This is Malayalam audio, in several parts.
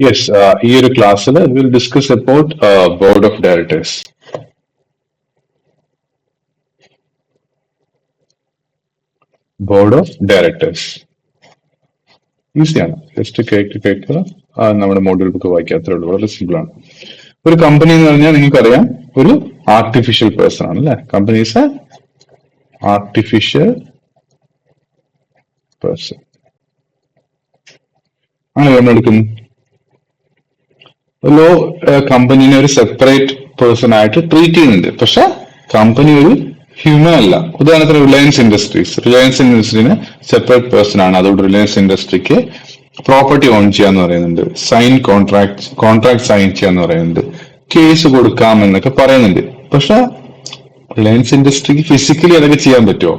Yes, ഈ ഒരു ക്ലാസ്സിൽ will discuss about board of directors. Board of directors ഈസിയാണ്, ജസ്റ്റ് കേൾക്കുക, നമ്മുടെ മോഡ്യൂൾ ബുക്ക് വായിക്കാത്തേ ഉള്ളൂ, വളരെ സിമ്പിൾ ആണ്. ഒരു കമ്പനി എന്ന് പറഞ്ഞാൽ നിങ്ങൾക്കറിയാം ഒരു ആർട്ടിഫിഷ്യൽ പേഴ്സൺ ആണ് അല്ലെ. Company is A artificial person ആണ് നമ്മൾ എടുക്കുന്നത്. ലോ കമ്പനീനെ ഒരു സെപ്പറേറ്റ് പേഴ്സൺ ആയിട്ട് ട്രീറ്റ് ചെയ്യുന്നുണ്ട്, പക്ഷെ കമ്പനി ഒരു ഹ്യൂമൻ അല്ല. ഉദാഹരണത്തിന് റിലയൻസ് ഇൻഡസ്ട്രീസിന് സെപ്പറേറ്റ് പേഴ്സൺ ആണ്. അതുകൊണ്ട് റിലയൻസ് ഇൻഡസ്ട്രിക്ക് പ്രോപ്പർട്ടി ഓൺ ചെയ്യാന്ന് പറയുന്നുണ്ട്, കോൺട്രാക്ട് സൈൻ ചെയ്യാന്ന് പറയുന്നുണ്ട്, കേസ് കൊടുക്കാം എന്നൊക്കെ പറയുന്നുണ്ട്. പക്ഷെ റിലയൻസ് ഇൻഡസ്ട്രിക്ക് ഫിസിക്കലി അതൊക്കെ ചെയ്യാൻ പറ്റുമോ?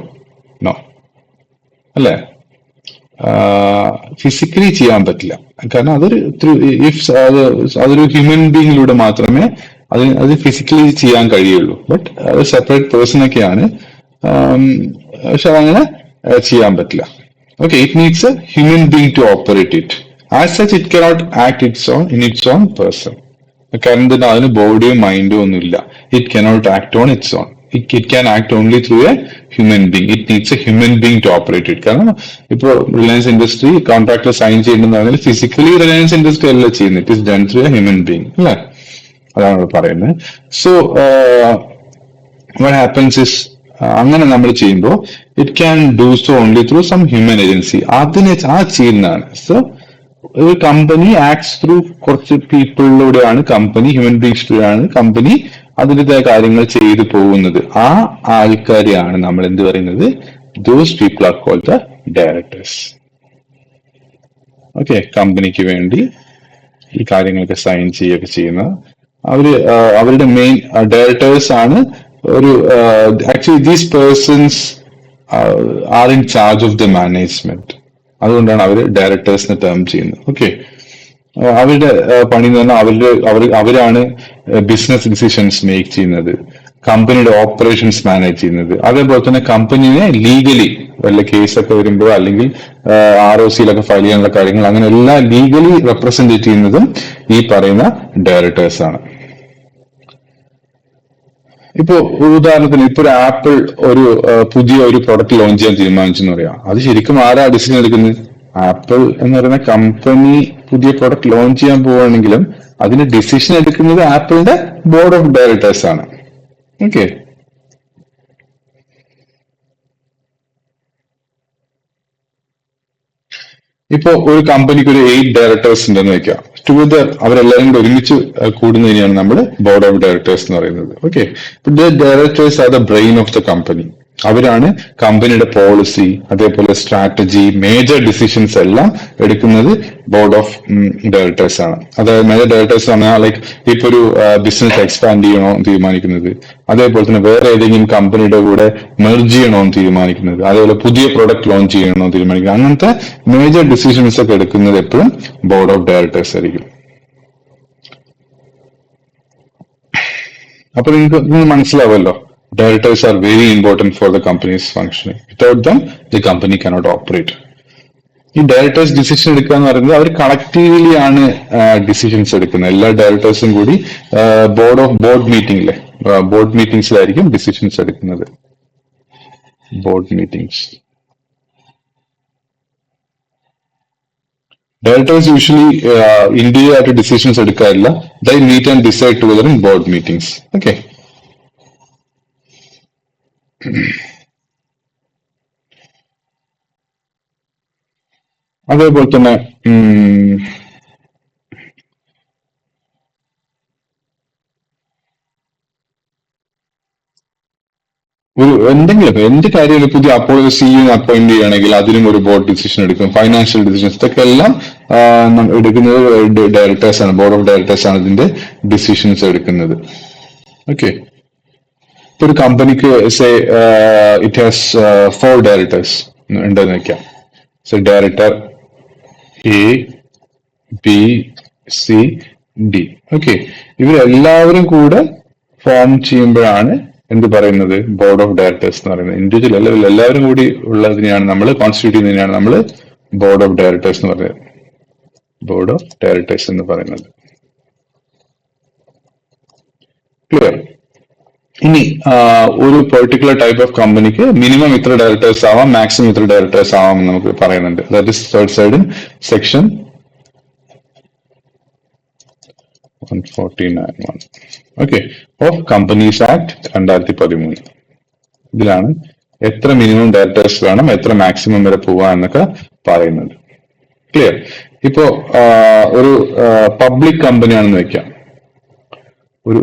നോ, അല്ലേ? ഫിസിക്കലി ചെയ്യാൻ പറ്റില്ല. കാരണം അതൊരു ഹ്യൂമൻ ബീങ്ങിലൂടെ മാത്രമേ അത് ഫിസിക്കലി ചെയ്യാൻ കഴിയുള്ളൂ. ബട്ട് അത് സെപ്പറേറ്റ് പേഴ്സൺ ഒക്കെയാണ്, പക്ഷെ അതങ്ങനെ ചെയ്യാൻ പറ്റില്ല. Okay, it needs a human being to operate it. As such it cannot act its own person. കാരണം അതിന് ബോഡിയോ മൈൻഡോ ഒന്നുമില്ല. It cannot act on its own. It can act only through a human being. It needs a human being to operate it. കാരണം ഇപ്പോൾ റിലയൻസ് ഇൻഡസ്ട്രി കോൺട്രാക്ട് സൈൻ ചെയ്യുന്നത് പറഞ്ഞാൽ ഫിസിക്കലി റിലയൻസ് ഇൻഡസ്ട്രി അല്ല ചെയ്യുന്നത്, it is done through A human being അല്ലേ? അതാണ് പറയുന്നത്. സോ വാട്ട് ഹാപ്പൻസ് ഇസ്, അങ്ങനെ നമ്മൾ ചെയ്യുമ്പോൾ it can do so only through some human agency. അതിനെ ചെയ്യുന്നതാണ്. സോ ഒരു കമ്പനി ആക്ട്സ് ത്രൂ കുറച്ച് പീപ്പിളിലൂടെയാണ്, ഹ്യൂമൻ ബീങ്സിലൂടെയാണ് കമ്പനി അതിൻ്റെതായ കാര്യങ്ങൾ ചെയ്തു പോകുന്നത്. ആ ആൾക്കാരെയാണ് നമ്മൾ എന്ത് പറയുന്നത്? Those people are called the directors. Okay, കമ്പനിക്ക് വേണ്ടി ഈ കാര്യങ്ങളൊക്കെ സൈൻ ചെയ്യുകയൊക്കെ ചെയ്യുന്ന അവരുടെ മെയിൻ ഡയറക്ടേഴ്സ് ആണ്. ഒരു actually these persons are in charge of the management. അതുകൊണ്ടാണ് അവർ ഡയറക്ടേഴ്സിനെ ടേം ചെയ്യുന്നത്. ഓക്കെ, അവരുടെ പണി എന്ന് പറഞ്ഞാൽ അവരാണ് ബിസിനസ് ഡിസിഷൻസ് മേക്ക് ചെയ്യുന്നത്, കമ്പനിയുടെ ഓപ്പറേഷൻസ് മാനേജ് ചെയ്യുന്നത്. അതേപോലെ തന്നെ കമ്പനിയെ ലീഗലി വല്ല കേസൊക്കെ വരുമ്പോൾ അല്ലെങ്കിൽ ROCയിലൊക്കെ ഫയൽ ചെയ്യാനുള്ള കാര്യങ്ങൾ, അങ്ങനെ എല്ലാം ലീഗലി റെപ്രസെന്റ് ചെയ്യുന്നതും ഈ പറയുന്ന ഡയറക്ടേഴ്സ് ആണ്. ഇപ്പോ ഉദാഹരണത്തിന് ഇപ്പൊ ഒരു ആപ്പിൾ പുതിയ ഒരു പ്രൊഡക്റ്റ് ലോഞ്ച് ചെയ്യാൻ തീരുമാനിച്ചെന്ന് പറയാം. അത് ശരിക്കും ആരാ ഡിസിഷൻ എടുക്കുന്നത്? ആപ്പിൾ എന്ന് പറയുന്ന കമ്പനി പുതിയ പ്രൊഡക്റ്റ് ലോഞ്ച് ചെയ്യാൻ പോവുകയാണെങ്കിലും അതിന് ഡിസിഷൻ എടുക്കുന്നത് ആപ്പിളിന്റെ ബോർഡ് ഓഫ് ഡയറക്ടേഴ്സ് ആണ്. ഓക്കെ, ഇപ്പോ ഒരു കമ്പനിക്ക് ഒരു 8 ഡയറക്ടേഴ്സ് ഉണ്ടെന്ന് വെക്കാം. ടുഗദർ അവരെല്ലാവരും കൂടെ ഒരുമിച്ച് കൂടുന്നതിനെയാണ് നമ്മൾ ബോർഡ് ഓഫ് ഡയറക്ടേഴ്സ് എന്ന് പറയുന്നത്. Okay, directors are the brain of the company. അവരാണ് കമ്പനിയുടെ പോളിസി, അതേപോലെ സ്ട്രാറ്റജി, മേജർ ഡിസിഷൻസ് എല്ലാം എടുക്കുന്നത് ബോർഡ് ഓഫ് ഡയറക്ടേഴ്സ് ആണ്. അതായത് മേജർ ഡയറക്ടേഴ്സ് പറഞ്ഞാൽ ലൈക്ക് ഇപ്പൊ ഒരു ബിസിനസ് എക്സ്പാൻഡ് ചെയ്യണോ എന്ന് തീരുമാനിക്കുന്നത്, അതേപോലെ തന്നെ വേറെ ഏതെങ്കിലും കമ്പനിയുടെ കൂടെ മെർജ് ചെയ്യണോ എന്ന് തീരുമാനിക്കുന്നത്, അതേപോലെ പുതിയ പ്രൊഡക്റ്റ് ലോഞ്ച് ചെയ്യണോ എന്ന് തീരുമാനിക്കുന്നത്. അങ്ങനത്തെ മേജർ ഡിസിഷൻസ് ഒക്കെ എടുക്കുന്നത് എപ്പോഴും ബോർഡ് ഓഫ് ഡയറക്ടേഴ്സ് ആയിരിക്കും. അപ്പൊ നിങ്ങൾക്ക് മനസ്സിലാവുമല്ലോ, directors are very important for the company's functioning. Without them, the company cannot operate. ഈ ഡയറക്ടേഴ്സ് ഡിസിഷൻ എടുക്കുക എന്ന് പറയുന്നത് അവർ കളക്റ്റീവ്ലി ആണ് ഡിസിഷൻസ് എടുക്കുന്നത്. എല്ലാ ഡയറക്ടേഴ്സും കൂടി ബോർഡ് മീറ്റിംഗ്സിലായിരിക്കും ഡിസിഷൻസ് എടുക്കുന്നത്. Board meetings. ഡയറക്ടേഴ്സ് യൂഷ്വലി ഇന്ത്യയിൽ ആയിട്ട് ഡിസിഷൻസ് എടുക്കാറില്ല. They meet and decide together in board meetings. Okay, അതേപോലെ തന്നെ എന്ത് കാര്യം പുതിയ CEO അപ്പോയിന്റ് ചെയ്യുകയാണെങ്കിൽ അതിനും ഒരു ബോർഡ് ഡിസിഷൻ എടുക്കും. ഫൈനാൻഷ്യൽ ഡിസിഷൻസ് ഇതൊക്കെ എല്ലാം എടുക്കുന്നത് ഡയറക്ടേഴ്സ് ആണ്. ബോർഡ് ഓഫ് ഡയറക്ടേഴ്സ് ആണ് ഇതിന്റെ ഡിസിഷൻസ് എടുക്കുന്നത്. ഓക്കെ, ഇപ്പൊ ഒരു കമ്പനിക്ക് ഇറ്റ് ഹാസ് 4 ഡയറക്ടേഴ്സ് ഉണ്ടെന്ന് വെക്കാം. So director A, B, C, D. Okay, ഇവരെല്ലാവരും കൂടെ ഫോം ചെയ്യുമ്പോഴാണ് എന്ത് പറയുന്നത്? ബോർഡ് ഓഫ് ഡയറക്ടേഴ്സ് എന്ന് പറയുന്നത്. ഇൻഡിവിജ്വൽ ലെവലിൽ എല്ലാവരും കൂടി ഉള്ളതിനെയാണ് നമ്മൾ കോൺസ്റ്റിറ്റ്യൂട്ട് ചെയ്യുന്നതിനെയാണ് നമ്മൾ ബോർഡ് ഓഫ് ഡയറക്ടേഴ്സ് എന്ന് പറയുന്നത്. ബോർഡ് ഓഫ് ഡയറക്ടേഴ്സ് എന്ന് പറയുന്നത്. ക്ലിയർ? ഇനി ഒരു പെർട്ടിക്കുലർ ടൈപ്പ് ഓഫ് കമ്പനിക്ക് മിനിമം ഇത്ര ഡയറക്ടേഴ്സ് ആവാം, മാക്സിമം ഇത്ര ഡയറക്ടേഴ്സ് ആവാം എന്ന് നമുക്ക് പറയുന്നുണ്ട്. That is third side in section 149(1) okay of companies act 2013. ഇതിലാണ് എത്ര മിനിമം ഡയറക്ടേഴ്സ് വേണം, എത്ര മാക്സിമം വരെ പോവാ എന്നൊക്കെ പറയുന്നത്. ക്ലിയർ? ഇപ്പോ ഒരു പബ്ലിക് കമ്പനിയാണെന്ന് വെക്കാം. ഒരു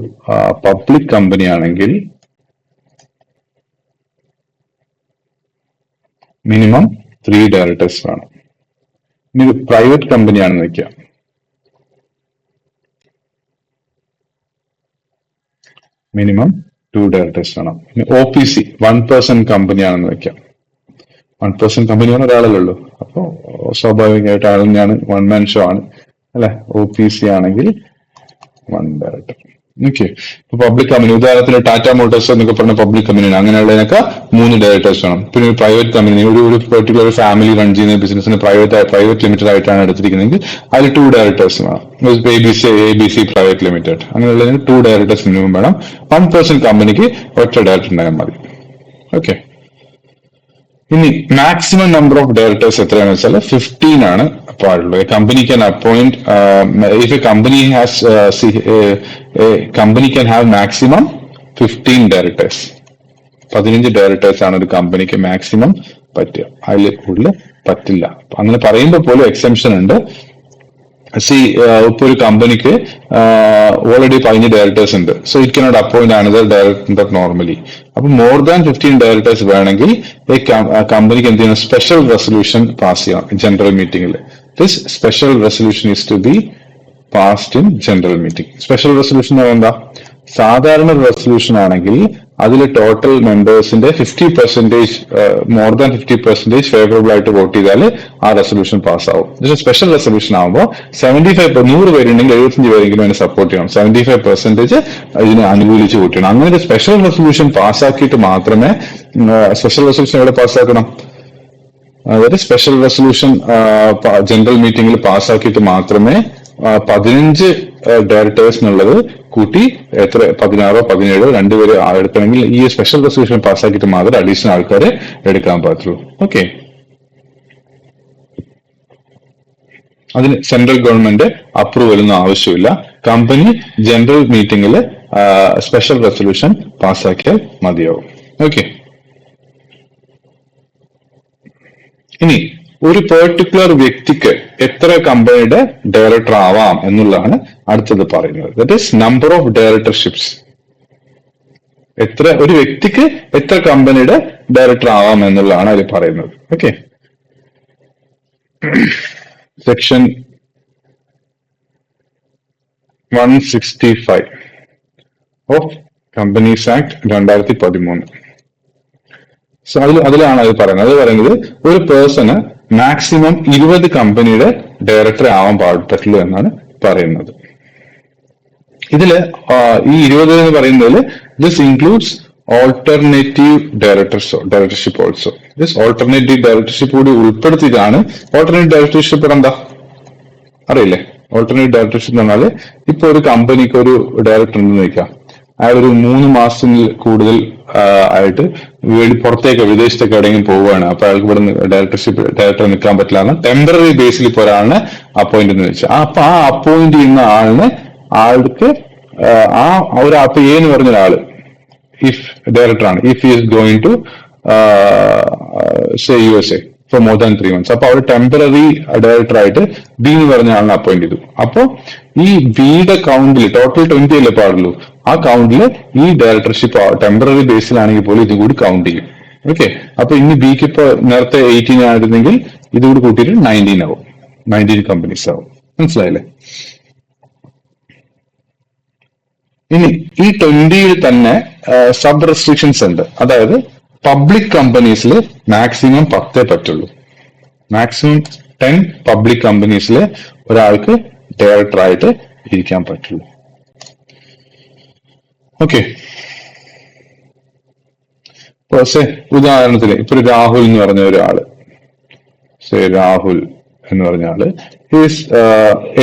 പബ്ലിക് കമ്പനി ആണെങ്കിൽ മിനിമം 3 ഡയറക്ടേഴ്സ് വേണം. ഇനി ഒരു പ്രൈവറ്റ് കമ്പനിയാണെന്ന് വെക്കാം. മിനിമം 2 ഡയറക്ടേഴ്സ് വേണം. ഇനി OPC 1% കമ്പനിയാണെന്ന് വെക്കാം. 1% കമ്പനിയാണ് ഒരാളല്ലോ, അപ്പോ സ്വാഭാവികമായിട്ട് ആൾ തന്നെയാണ്, വൺ മാൻ ഷോ ആണ് അല്ലെ. OPC ആണെങ്കിൽ 1 ഡയറക്ടർ. ഓക്കെ. ഇപ്പൊ പബ്ലിക് കമ്പനി, ഉദാഹരണത്തിന് ടാറ്റ മോട്ടോഴ്സ് എന്നൊക്കെ പറഞ്ഞ പബ്ലിക് കമ്പനിയാണ്, അങ്ങനെയുള്ളതിനൊക്കെ 3 ഡയറക്ടേഴ്സ് വേണം. പിന്നെ ഒരു പ്രൈവറ്റ് കമ്പനി, ഒരു പെർട്ടിക്കുലർ ഫാമിലി റൺ ചെയ്യുന്ന ബിസിനസിന് പ്രൈവറ്റ് ലിമിറ്റഡ് ആയിട്ടാണ് എടുത്തിരിക്കുന്നതെങ്കിൽ അതിൽ 2 ഡയറക്ടേഴ്സ് വേണം. ABC പ്രൈവറ്റ് ലിമിറ്റഡ്, അങ്ങനെയുള്ളതിന് 2 ഡയറക്ടേഴ്സ് മിനിമം വേണം. 1% കമ്പനിക്ക് ഒറ്റ ഡയറക്ടർ ഉണ്ടായാൽ മതി. ഓക്കെ. ഇനി മാക്സിമം നമ്പർ ഓഫ് ഡയറക്ടേഴ്സ് എത്രയാണെന്ന് വെച്ചാൽ 15 ആണ് പാടുള്ളത്. Company can appoint, if a company has company can have maximum 15 directors. 15 directors ആണ് ഒരു കമ്പനിക്ക് മാക്സിമം പറ്റുക, അതിൽ കൂടുതൽ പറ്റില്ല. അങ്ങനെ പറയുമ്പോൾ പോലും എക്സെപ്ഷൻ ഉണ്ട്. ഇപ്പൊ ഒരു കമ്പനിക്ക് ഓൾറെഡി 15 ഡയറക്ടേഴ്സ് ഉണ്ട്, so it cannot appoint another director normally. അപ്പൊ മോർ ദാൻ 15 ഡയറക്ടേഴ്സ് വേണമെങ്കിൽ കമ്പനിക്ക് എന്ത് ചെയ്യണം, സ്പെഷ്യൽ റെസൊല്യൂഷൻ പാസ് ചെയ്യണം ജനറൽ മീറ്റിംഗിൽ. This special resolution is to be passed in general meeting. Special resolution എന്ന് പറയുന്നത് എന്താ? സാധാരണ റെസൊല്യൂഷൻ ആണെങ്കിൽ അതിൽ ടോട്ടൽ മെമ്പേഴ്സിന്റെ 50%, മോർ ദാൻ 50% ഫേവറബിൾ ആയിട്ട് വോട്ട് ചെയ്താൽ ആ റെസൊല്യൂഷൻ പാസ്സാവും. പക്ഷേ സ്പെഷ്യൽ റെസൊല്യൂഷൻ ആകുമ്പോൾ 100 പേരുണ്ടെങ്കിൽ 75 പേരെങ്കിലും അതിനെ സപ്പോർട്ട് ചെയ്യണം, 75% ഇതിനെ അനുകൂലിച്ച് വോട്ട് ചെയ്യണം. അങ്ങനെ ഒരു സ്പെഷ്യൽ റെസൊല്യൂഷൻ പാസ്സാക്കിയിട്ട് മാത്രമേ, സ്പെഷ്യൽ റെസൊല്യൂഷൻ എവിടെ പാസ്സാക്കണം, അതായത് സ്പെഷ്യൽ റെസൊല്യൂഷൻ ജനറൽ മീറ്റിംഗിൽ പാസ്സാക്കിയിട്ട് മാത്രമേ 15 ഡയറക്ടേഴ്സ് എന്നുള്ളത് കൂട്ടി എത്ര 16 or 17 രണ്ടുപേര് എടുക്കണമെങ്കിൽ ഈ സ്പെഷ്യൽ റെസൊല്യൂഷൻ പാസ്സാക്കിയിട്ട് മാത്രമേ അഡീഷണൽ ആൾക്കാരെ എടുക്കാൻ പറ്റുള്ളൂ. ഓക്കെ. അതിന് സെൻട്രൽ ഗവൺമെന്റ് അപ്രൂവൽ ഒന്നും ആവശ്യമില്ല. കമ്പനി ജനറൽ മീറ്റിംഗിൽ സ്പെഷ്യൽ റെസൊല്യൂഷൻ പാസ്സാക്കിയാൽ മതിയാവും. ഓക്കെ. ഇനി ഒരു പെർട്ടിക്കുലർ വ്യക്തിക്ക് എത്ര കമ്പനിയുടെ ഡയറക്ടർ ആവാം എന്നുള്ളതാണ് അടുത്തത് പറയുന്നത്. That is number of directorships. ഒരു വ്യക്തിക്ക് എത്ര കമ്പനിയുടെ ഡയറക്ടർ ആവാം എന്നുള്ളതാണ് അതിൽ പറയുന്നത്. Okay. Section 165 of companies act 2013. So അതിലാണ് അത് പറയുന്നത്. അത് പറയുന്നത് ഒരു പേഴ്സണ് മാക്സിമം 20 കമ്പനിയുടെ ഡയറക്ടർ ആവാൻ പറ്റുള്ളൂ എന്നാണ് പറയുന്നത്. ഇതില് ഈ 20 എന്ന് പറയുന്നതിൽ this includes alternative directorship also. This alternative directorship കൂടി ഉൾപ്പെടുത്തിയിട്ടാണ്. ഓൾട്ടർനേറ്റീവ് ഡയറക്ടർഷിപ്പ് എന്താ അറിയില്ലേ? ഓൾട്ടർനേറ്റീവ് ഡയറക്ടർഷിപ്പ് എന്ന് പറഞ്ഞാൽ ഇപ്പൊ ഒരു കമ്പനിക്ക് ഒരു ഡയറക്ടർ ഉണ്ടെന്ന് വെക്കാം, അയാൾ ഒരു 3 മാസത്തിൽ കൂടുതൽ ആയിട്ട് പുറത്തേക്ക് വിദേശത്തേക്ക് എവിടെയെങ്കിലും പോവുകയാണ്. അപ്പൊ അയാൾക്ക് ഇവിടെ ഡയറക്ടർ നിൽക്കാൻ പറ്റില്ല. ടെമ്പററി ബേസിൽ ഇപ്പോൾ ഒരാളിനെ അപ്പോയിന്റ് എന്ന് വെച്ചാൽ അപ്പൊ ആ അപ്പോയിന്റ് ചെയ്യുന്ന ആൾക്ക് അപ്പൊ എ എന്ന് പറഞ്ഞ ഒരാള് ഇഫ് ഡയറക്ടർ ആണ്, if is going to say USA for more than 3 months. അപ്പൊ അവർ ടെമ്പററി ഡയറക്ടർ ആയിട്ട് ബി എന്ന് പറഞ്ഞ ആളിനെ അപ്പോയിന്റ് ചെയ്തു. അപ്പൊ ഈ ബിയുടെ കൗണ്ടിൽ ടോട്ടൽ 20 അല്ലേ പാടുള്ളൂ, ആ കൗണ്ടിൽ ഈ ഡയറക്ടർഷിപ്പ് ടെമ്പററി ബേസിലാണെങ്കിൽ പോലും ഇതും കൂടി കൗണ്ട് ചെയ്യും. ഓക്കെ. അപ്പൊ ഇനി ബിക്ക് ഇപ്പൊ നേരത്തെ 18 ആയിരുന്നെങ്കിൽ ഇതുകൂടി കൂട്ടിയിട്ട് 19 ആവും, 19 കമ്പനീസ് ആവും. മനസ്സിലായില്ലേ? ഇനി ഈ 20 തന്നെ സബ് റെസ്ട്രിക്ഷൻസ് ഉണ്ട്. അതായത് പബ്ലിക് കമ്പനീസിൽ മാക്സിമം 10 പറ്റുള്ളൂ. മാക്സിമം 10 പബ്ലിക് കമ്പനീസിൽ ഒരാൾക്ക് ഡയറക്ടർ ആയിട്ട് ഇരിക്കാൻ പറ്റുള്ളൂ. ഓക്കെ. ഉദാഹരണത്തിന് ഇപ്പൊ രാഹുൽ എന്ന് പറഞ്ഞ ഒരാള്, രാഹുൽ എന്ന് പറഞ്ഞ ആള് ഈസ്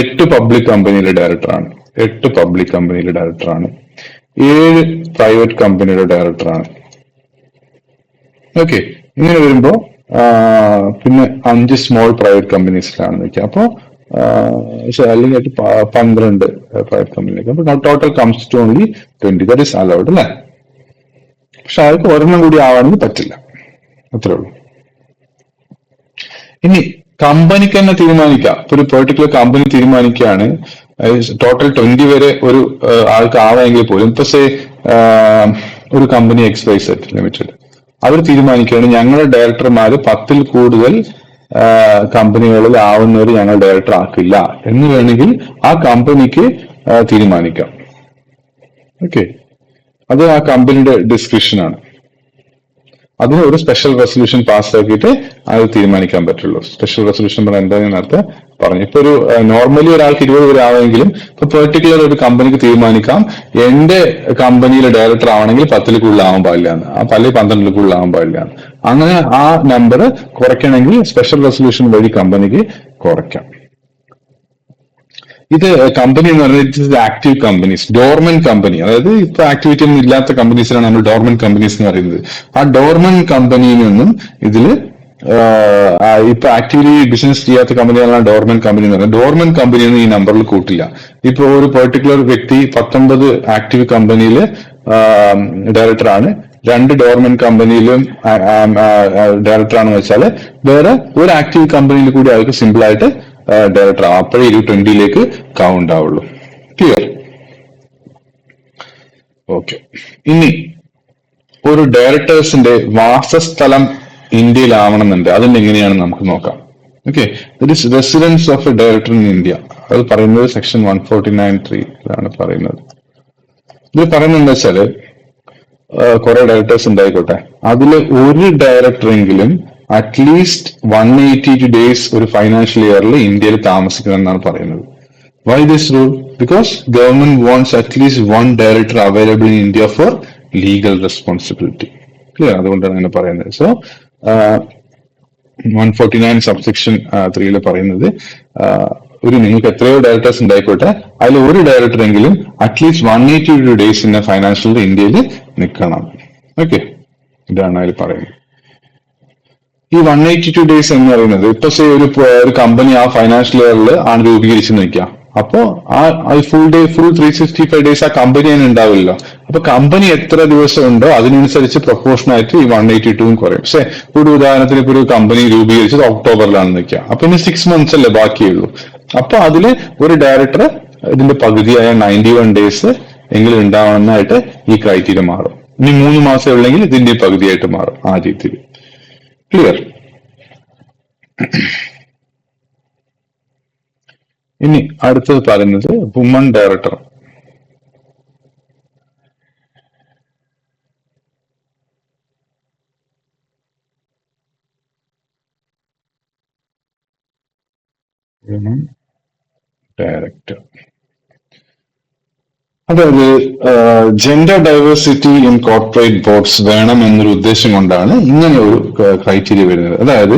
8 പബ്ലിക് കമ്പനിയുടെ ഡയറക്ടറാണ്, 8 പബ്ലിക് കമ്പനിയുടെ ഡയറക്ടറാണ്, 7 പ്രൈവറ്റ് കമ്പനിയുടെ ഡയറക്ടറാണ്. ഓക്കെ, ഇങ്ങനെ വരുമ്പോ പിന്നെ 5 സ്മോൾ പ്രൈവറ്റ് കമ്പനീസിലാണെന്ന് വെക്കാം. അപ്പോ അല്ലെങ്കിൽ 12 പ്രൈവറ്റ് കമ്പനിയിലേക്ക്. അപ്പൊ total comes to only 20. That is allowed അല്ലേ? പക്ഷെ അയാൾക്ക് ഒരെണ്ണം കൂടി ആവാണെങ്കിൽ പറ്റില്ല, അത്രേ ഉള്ളൂ. ഇനി കമ്പനിക്ക് തന്നെ തീരുമാനിക്കാം. ഒരു പെർട്ടിക്കുലർ കമ്പനി തീരുമാനിക്കുകയാണ് ടോട്ടൽ 20 വരെ ഒരു ആൾക്ക് ആവാമെങ്കിൽ പോലും, ഇപ്പൊ സേ ഒരു കമ്പനി XYZ ലിമിറ്റഡ്, അവർ തീരുമാനിക്കുകയാണ് ഞങ്ങളുടെ ഡയറക്ടർമാര് 10ൽ കൂടുതൽ കമ്പനികളിൽ ആവുന്നവർ ഞങ്ങൾ ഡയറക്ടർ ആക്കില്ല എന്ന് വേണമെങ്കിൽ ആ കമ്പനിക്ക് തീരുമാനിക്കാം. ഓക്കെ, അത് ആ കമ്പനിയുടെ ഡിസ്ക്രിപ്ഷനാണ്. അതിന് ഒരു സ്പെഷ്യൽ റെസൊല്യൂഷൻ പാസ്സാക്കിയിട്ട് അത് തീരുമാനിക്കാൻ പറ്റുള്ളൂ. സ്പെഷ്യൽ റെസൊല്യൂഷൻ പറഞ്ഞാൽ എന്താ ഞാൻ നേരത്തെ പറഞ്ഞു. ഇപ്പൊ ഒരു നോർമലി ഒരാൾക്ക് 20 വരെ ആവുമെങ്കിലും ഇപ്പൊ പെർട്ടിക്കുലർ ഒരു കമ്പനിക്ക് തീരുമാനിക്കാം എന്റെ കമ്പനിയിലെ ഡയറക്ടർ ആവണമെങ്കിൽ 10ൽ കൂടുതൽ ആവാൻ പാടില്ല എന്ന്, ആ 12ൽ കൂടുതൽ ആവാൻ പാടില്ല. അങ്ങനെ ആ നമ്പർ കുറയ്ക്കണമെങ്കിൽ സ്പെഷ്യൽ റെസൊല്യൂഷൻ വഴി കമ്പനിക്ക് കുറയ്ക്കാം. ഇത് കമ്പനി എന്ന് പറയുന്നത് ആക്റ്റീവ് കമ്പനീസ്, ഡോർമെന്റ് കമ്പനി, അതായത് ഇപ്പൊ ആക്ടിവിറ്റി ഒന്നും ഇല്ലാത്ത കമ്പനീസിലാണ് നമ്മൾ ഡോർമെന്റ് കമ്പനീസ് എന്ന് പറയുന്നത്. ആ ഡോർമെന്റ് കമ്പനിയിൽ നിന്നും ഇതില് ഇപ്പൊ ആക്റ്റീവ്ലി ബിസിനസ് ചെയ്യാത്ത കമ്പനികളാണ് ഡോർമെന്റ് കമ്പനി എന്ന് പറയുന്നത്. ഡോർമെന്റ് കമ്പനിയൊന്നും ഈ നമ്പറിൽ കൂട്ടില്ല. ഇപ്പൊ ഒരു പെർട്ടിക്കുലർ വ്യക്തി 19 ആക്റ്റീവ് കമ്പനിയിൽ ഡയറക്ടറാണ്, 2 ഡോർമെന്റ് കമ്പനിയിലും ഡയറക്ടറാണെന്ന് വെച്ചാൽ വേറെ ഒരു ആക്റ്റീവ് കമ്പനിയിൽ കൂടി അവർക്ക് സിമ്പിൾ ആയിട്ട് ഡയറക്ടർ ആവും. അപ്പോഴേ 20ലേക്ക് കൗണ്ട് ആവുള്ളൂ. ക്ലിയർ? ഓക്കെ, ഇനി ഒരു ഡയറക്ടേഴ്സിന്റെ വാസസ്ഥലം ഇന്ത്യയിലാവണമെന്നുണ്ട്. അതിനെങ്ങനെയാണ് നമുക്ക് നോക്കാം. ഓക്കെ, that is residence of a director in India. അത് പറയുന്നത് സെക്ഷൻ 149(3) പറയുന്നത്. ഇത് പറയുന്നത് എന്താ വെച്ചാല് കുറെ ഡയറക്ടേഴ്സ് ഉണ്ടായിക്കോട്ടെ, അതിൽ ഒരു ഡയറക്ടറെങ്കിലും അറ്റ്ലീസ്റ്റ് 180 days ഒരു ഫൈനാൻഷ്യൽ ഇയറിൽ ഇന്ത്യയിൽ താമസിക്കണം എന്നാണ് പറയുന്നത്. Why this rule? Because government wants at least 1 director available in India for legal responsibility. Clear? അതുകൊണ്ടാണ് അങ്ങനെ പറയുന്നത്. സോ 149 സബ്സെക്ഷൻ 3 പറയുന്നത് ഒരു നിങ്ങൾക്ക് എത്രയോ ഡയറക്ടേഴ്സ് ഉണ്ടായിക്കോട്ടെ, അതിൽ ഒരു ഡയറക്ടർ എങ്കിലും അറ്റ്ലീസ്റ്റ് 182 days ഇൻ ഫൈനാൻഷ്യൽ ഇന്ത്യയിൽ നിൽക്കണം. ഓക്കെ, ഇതാണ് അതിൽ പറയുന്നത്. ഈ 182 days എന്ന് പറയുന്നത് ഇപ്പൊ ഒരു കമ്പനി ആ ഫൈനാൻഷ്യൽ ഇയറിൽ ആണ് രൂപീകരിച്ചെന്ന് വെക്കാം. അപ്പോ ആ ഫുൾ 365 days ആ കമ്പനി തന്നെ ഉണ്ടാവില്ല. അപ്പൊ കമ്പനി എത്ര ദിവസം ഉണ്ടോ അതിനനുസരിച്ച് പ്രൊപ്പോർഷൻ ആയിട്ട് ഈ 182 കുറയും. പക്ഷെ ഒരു ഉദാഹരണത്തിന് ഇപ്പൊ ഒരു കമ്പനി രൂപീകരിച്ചത് ഒക്ടോബറിലാണെന്ന് വെക്കാം. അപ്പൊ ഇനി 6 months അല്ലേ ബാക്കിയുള്ളൂ. അപ്പൊ അതില് ഒരു ഡയറക്ടർ ഇതിന്റെ പകുതിയായ 91 days എങ്കിലും ഉണ്ടാവണമെന്നായിട്ട് ഈ ക്രൈറ്റീരിയ മാറും. ഇനി 3 മാസം ഉള്ളെങ്കിൽ ഇതിന്റെ പകുതിയായിട്ട് മാറും ആ രീതിയിൽ. ക്ലിയർ? ഇനി അടുത്തത് പറയുന്നത് വുമൺ ഡയറക്ടർ. വുമൺ ഡയറക്ടർ അതായത് gender diversity in corporate boards വേണം എന്നൊരു ഉദ്ദേശം കൊണ്ടാണ് ഇങ്ങനെ ഒരു ക്രൈറ്റീരിയ വരുന്നത്. അതായത്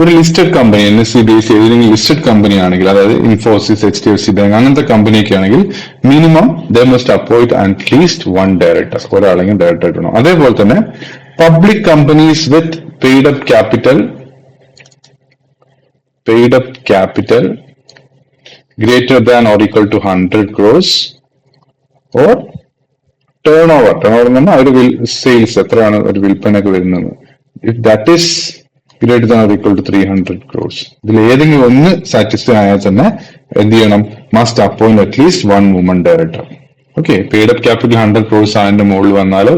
ഒരു ലിസ്റ്റഡ് കമ്പനി, NSE ബേസ് ഏതെങ്കിലും ലിസ്റ്റഡ് കമ്പനി ആണെങ്കിൽ, അതായത് ഇൻഫോസിസ്, HDFC ബാങ്ക് അങ്ങനത്തെ കമ്പനിയൊക്കെ ആണെങ്കിൽ minimum they must appoint at least 1 director, ഒരാളെങ്കിലും ഡയറക്ടർ ആയിട്ടോ. അതേപോലെ തന്നെ public companies with paid up capital greater than or equal to 100 crores or turnover എന്ന് പറഞ്ഞാൽ ഒരു സെയിൽസ് എത്രയാണ് ഒരു വിൽപ്പനയൊക്കെ വരുന്നത്, if that is greater than or equal to 300 crores. ഇതിൽ ഏതെങ്കിലും ഒന്ന് സാറ്റിസ്ഫൈ ആയാൽ തന്നെ എന്ത് ചെയ്യണം? Must appoint at least 1 woman director. Okay, paid up capital 100 crores അതിന്റെ മുകളിൽ വന്നാലോ,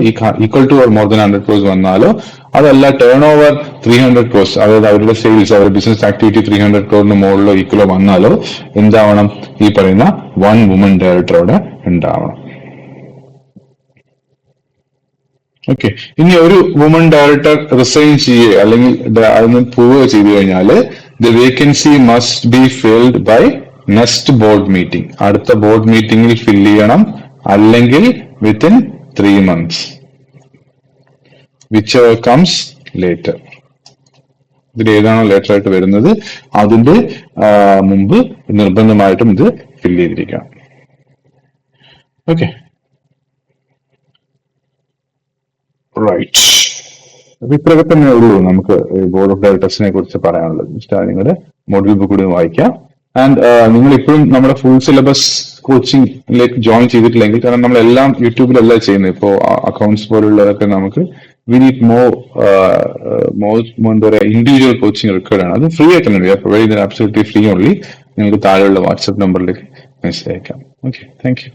equal two or more than 100 crores വന്നാലോ, അതല്ല ടേൺ ഓവർ 300 crores, അതായത് അവരുടെ സെയിൽസ്, അവരുടെ ബിസിനസ് ആക്ടിവിറ്റി 300 crore മുകളിലോ ഈക്വലോ വന്നാലോ എന്താവണം? ഈ പറയുന്ന 1 വുമൺ ഡയറക്ടർ അവിടെ ഉണ്ടാവണം. ഓക്കെ, ഇനി ഒരു വുമൺ ഡയറക്ടർ റിസൈൻ ചെയ്യുക അല്ലെങ്കിൽ അതിന് പോവുക ചെയ്തു കഴിഞ്ഞാല് the vacancy must be filled by next board meeting. അടുത്ത ബോർഡ് മീറ്റിംഗിൽ ഫില്ല് ചെയ്യണം, അല്ലെങ്കിൽ within 3 months, whichever comes later. ഇതിൽ ഏതാണോ ലെറ്റർ ആയിട്ട് വരുന്നത് അതിന്റെ മുമ്പ് നിർബന്ധമായിട്ടും ഇത് ഫില്ല് ചെയ്തിരിക്കണം. Okay, right. അപ്പൊ ഇത്രയൊക്കെ തന്നെ ഉള്ളൂ നമുക്ക് ബോർഡ് ഓഫ് ഡയറക്ടേഴ്സിനെ കുറിച്ച് പറയാനുള്ളത്. നിങ്ങളുടെ മോഡൽ ബുക്ക് കൂടി വായിക്കാം. ആൻഡ് നിങ്ങൾ ഇപ്പോഴും നമ്മുടെ ഫുൾ സിലബസ് കോച്ചിങ്ങിലേക്ക് ജോയിൻ ചെയ്തിട്ടില്ലെങ്കിൽ, കാരണം നമ്മളെല്ലാം യൂട്യൂബിലല്ല ചെയ്യുന്നത്. ഇപ്പോൾ അക്കൗണ്ട്സ് പോലുള്ളതൊക്കെ നമുക്ക് വി നീഡ് എന്താ പറയുക, ഇൻഡിവിജ്വൽ കോച്ചിങ് റിക്വയർഡ് ആണ്. അത് ഫ്രീ ആയിട്ടാണ് പ്രൊവൈഡ് ചെയ്യുന്നത്, അബ്സല്യൂട്ട്ലി ഫ്രീ ഓൺലി. നിങ്ങൾക്ക് താഴെയുള്ള വാട്സ്ആപ്പ് നമ്പറിലേക്ക് മെസ്സേജ് അയക്കാം. Okay, thank you.